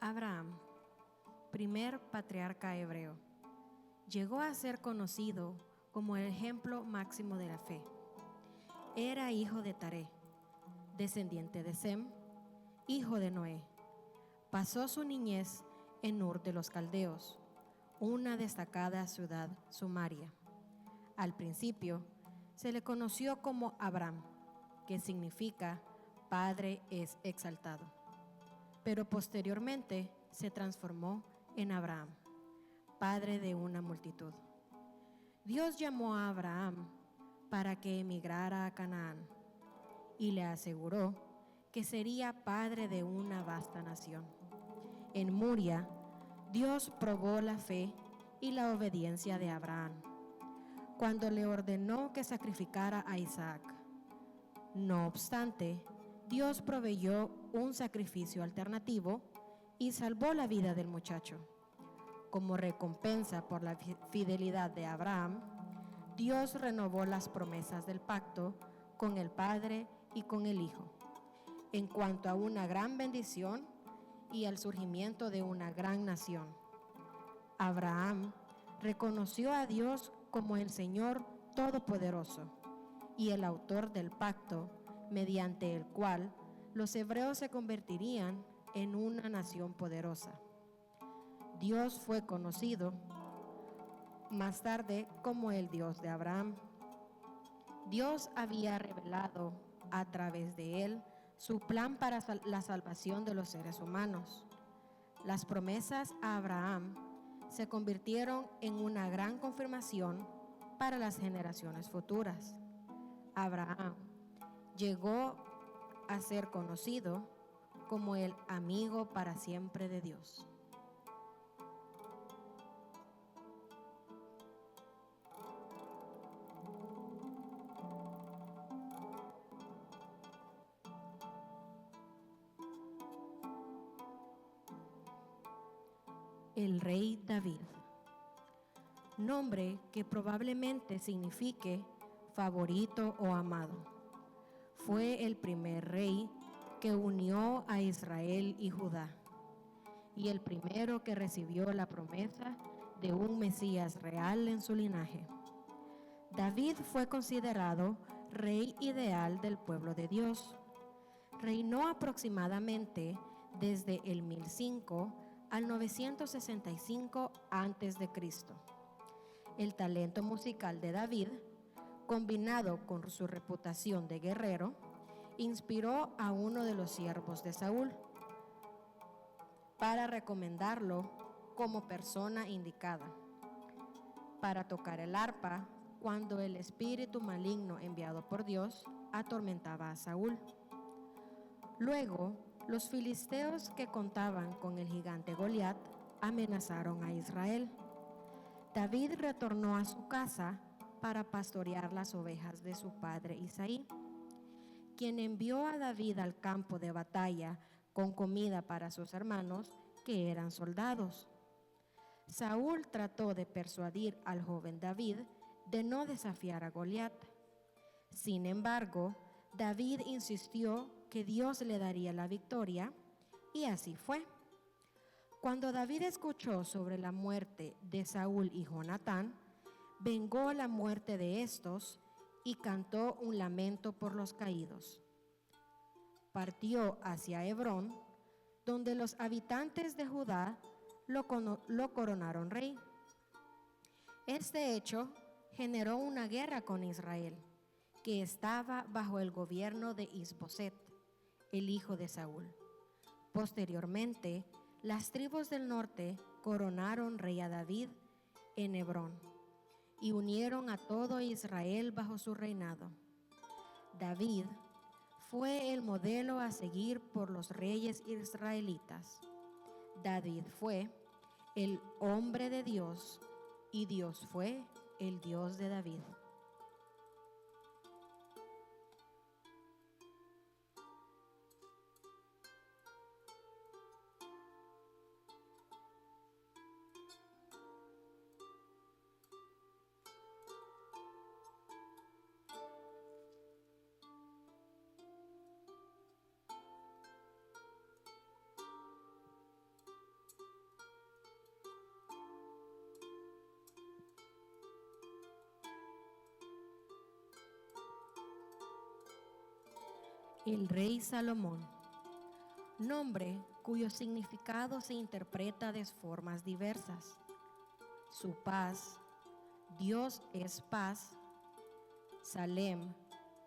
Abraham, primer patriarca hebreo, llegó a ser conocido como el ejemplo máximo de la fe. Era hijo de Taré, descendiente de Sem, hijo de Noé. Pasó su niñez en Ur de los Caldeos, una destacada ciudad sumaria. Al principio se le conoció como Abram, que significa Padre es exaltado, pero posteriormente se transformó en Abraham, padre de una multitud. Dios llamó a Abraham para que emigrara a Canaán y le aseguró que sería padre de una vasta nación. En Moria, Dios probó la fe y la obediencia de Abraham cuando le ordenó que sacrificara a Isaac. No obstante, Dios proveyó un sacrificio alternativo y salvó la vida del muchacho. Como recompensa por la fidelidad de Abraham, Dios renovó las promesas del pacto con el Padre y con el Hijo, en cuanto a una gran bendición y al surgimiento de una gran nación. Abraham reconoció a Dios como el Señor Todopoderoso y el autor del pacto, mediante el cual los hebreos se convertirían en una nación poderosa. Dios fue conocido más tarde como el Dios de Abraham. Dios había revelado a través de él su plan para la salvación de los seres humanos. Las promesas a Abraham se convirtieron en una gran confirmación para las generaciones futuras. Abraham llegó a ser conocido como el amigo para siempre de Dios. El rey David, nombre que probablemente signifique favorito o amado. Fue el primer rey que unió a Israel y Judá, y el primero que recibió la promesa de un Mesías real en su linaje. David fue considerado rey ideal del pueblo de Dios. Reinó aproximadamente desde el 1005 al 965 a.C. El talento musical de David, combinado con su reputación de guerrero, inspiró a uno de los siervos de Saúl para recomendarlo como persona indicada para tocar el arpa cuando el espíritu maligno enviado por Dios atormentaba a Saúl. Luego, los filisteos que contaban con el gigante Goliat amenazaron a Israel. David retornó a su casa para pastorear las ovejas de su padre Isaí, quien envió a David al campo de batalla con comida para sus hermanos que eran soldados. Saúl trató de persuadir al joven David de no desafiar a Goliat. Sin embargo, David insistió que Dios le daría la victoria, y así fue. Cuando David escuchó sobre la muerte de Saúl y Jonatán, vengó la muerte de estos y cantó un lamento por los caídos. Partió hacia Hebrón, donde los habitantes de Judá lo coronaron rey. Este hecho generó una guerra con Israel, que estaba bajo el gobierno de Isboset, el hijo de Saúl. Posteriormente, las tribus del norte coronaron rey a David en Hebrón y unieron a todo Israel bajo su reinado. David fue el modelo a seguir por los reyes israelitas. David fue el hombre de Dios y Dios fue el Dios de David. El rey Salomón, nombre cuyo significado se interpreta de formas diversas. Su paz, Dios es paz, Salem,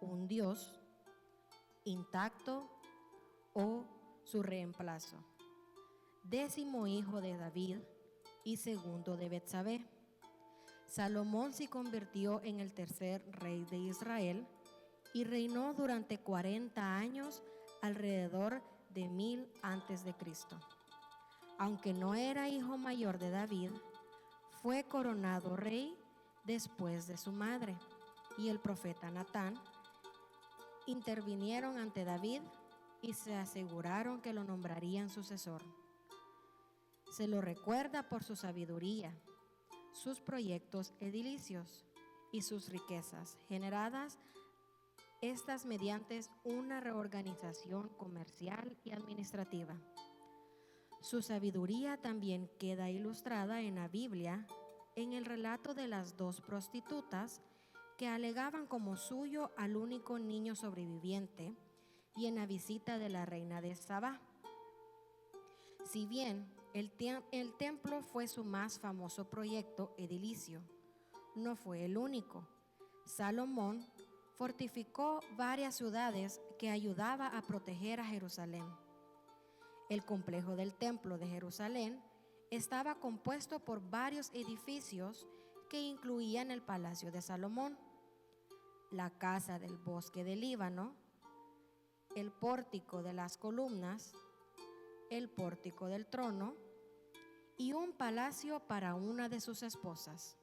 un Dios, intacto o su reemplazo. 10º hijo de David y segundo de Betsabé. Salomón se convirtió en el tercer rey de Israel y reinó durante 40 años alrededor de 1000 a.C. Aunque no era hijo mayor de David, fue coronado rey después de su madre, y el profeta Natán intervinieron ante David y se aseguraron que lo nombrarían sucesor. Se lo recuerda por su sabiduría, sus proyectos edilicios y sus riquezas, generadas estas mediante una reorganización comercial y administrativa. Su sabiduría también queda ilustrada en la Biblia en el relato de las 2 prostitutas que alegaban como suyo al único niño sobreviviente y en la visita de la reina de Sabá. Si bien el templo fue su más famoso proyecto edilicio, no fue el único. Salomón fortificó varias ciudades que ayudaba a proteger a Jerusalén. El complejo del templo de Jerusalén estaba compuesto por varios edificios que incluían el palacio de Salomón, la casa del bosque del Líbano, el pórtico de las columnas, el pórtico del trono y un palacio para una de sus esposas.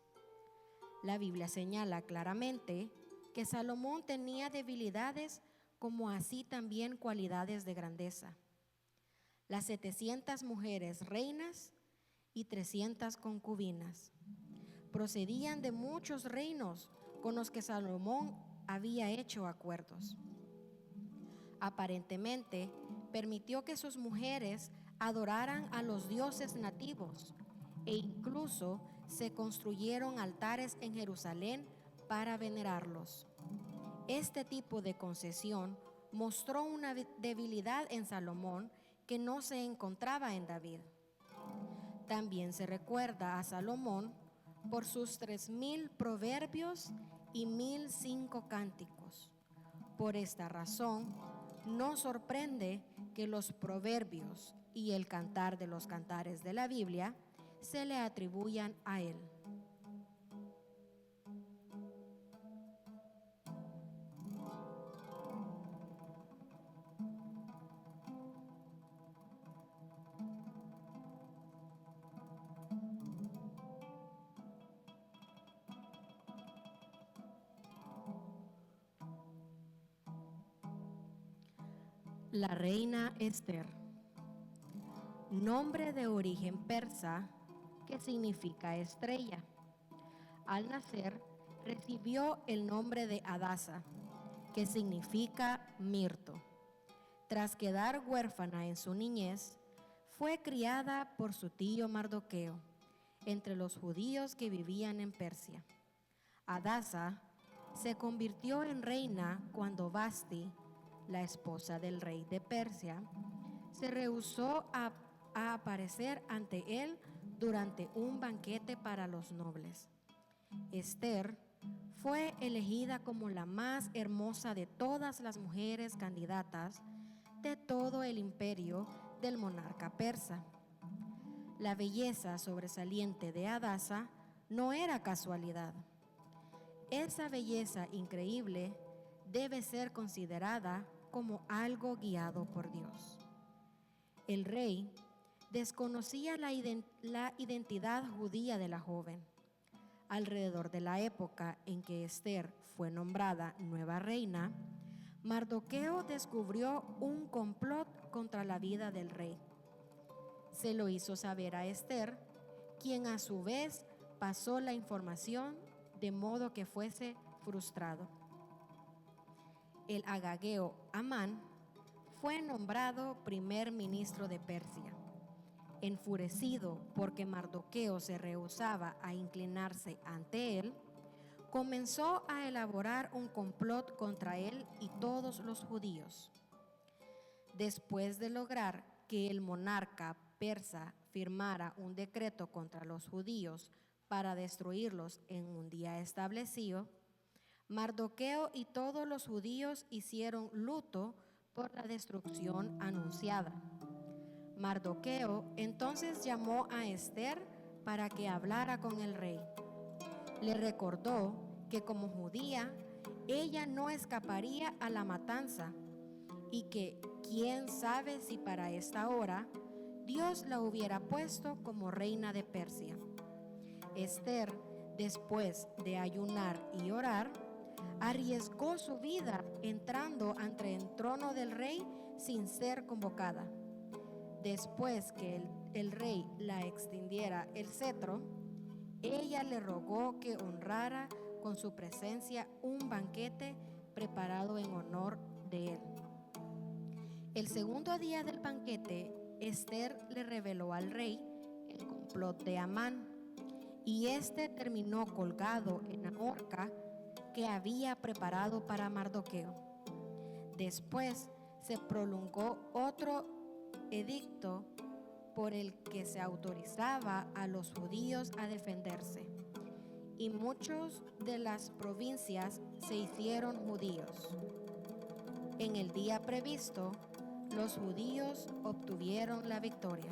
La Biblia señala claramente que Salomón tenía debilidades como así también cualidades de grandeza. Las 700 mujeres reinas y 300 concubinas procedían de muchos reinos con los que Salomón había hecho acuerdos. Aparentemente, permitió que sus mujeres adoraran a los dioses nativos e incluso se construyeron altares en Jerusalén para venerarlos. Este tipo de concesión mostró una debilidad en Salomón que no se encontraba en David. También se recuerda a Salomón por sus 3000 proverbios y 1005 cánticos. Por esta razón, no sorprende que los proverbios y el cantar de los cantares de la Biblia se le atribuyan a él. La reina Esther, nombre de origen persa que significa estrella. Al nacer recibió el nombre de Hadasa, que significa mirto. Tras quedar huérfana en su niñez, fue criada por su tío Mardoqueo entre los judíos que vivían en Persia. Hadasa se convirtió en reina cuando Vasti, la esposa del rey de Persia, se rehusó a aparecer ante él durante un banquete para los nobles. Esther fue elegida como la más hermosa de todas las mujeres candidatas de todo el imperio del monarca persa. La belleza sobresaliente de Hadasa no era casualidad. Esa belleza increíble debe ser considerada como algo guiado por Dios. El rey desconocía la identidad judía de la joven. Alrededor de la época en que Esther fue nombrada nueva reina, Mardoqueo descubrió un complot contra la vida del rey. Se lo hizo saber a Esther, quien a su vez pasó la información de modo que fuese frustrado. El agageo Amán fue nombrado primer ministro de Persia. Enfurecido porque Mardoqueo se rehusaba a inclinarse ante él, comenzó a elaborar un complot contra él y todos los judíos. Después de lograr que el monarca persa firmara un decreto contra los judíos para destruirlos en un día establecido, Mardoqueo y todos los judíos hicieron luto por la destrucción anunciada. Mardoqueo entonces llamó a Esther para que hablara con el rey. Le recordó que como judía, ella no escaparía a la matanza y que quién sabe si para esta hora Dios la hubiera puesto como reina de Persia. Esther, después de ayunar y orar, arriesgó su vida entrando ante el trono del rey sin ser convocada. Después que el rey la extendiera el cetro, ella le rogó que honrara con su presencia un banquete preparado en honor de él. El segundo día del banquete, Esther le reveló al rey el complot de Amán, y este terminó colgado en la horca que había preparado para Mardoqueo. Después se prolongó otro edicto por el que se autorizaba a los judíos a defenderse, y muchos de las provincias se hicieron judíos. En el día previsto, los judíos obtuvieron la victoria.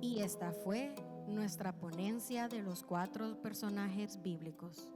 Y esta fue nuestra ponencia de los 4 personajes bíblicos.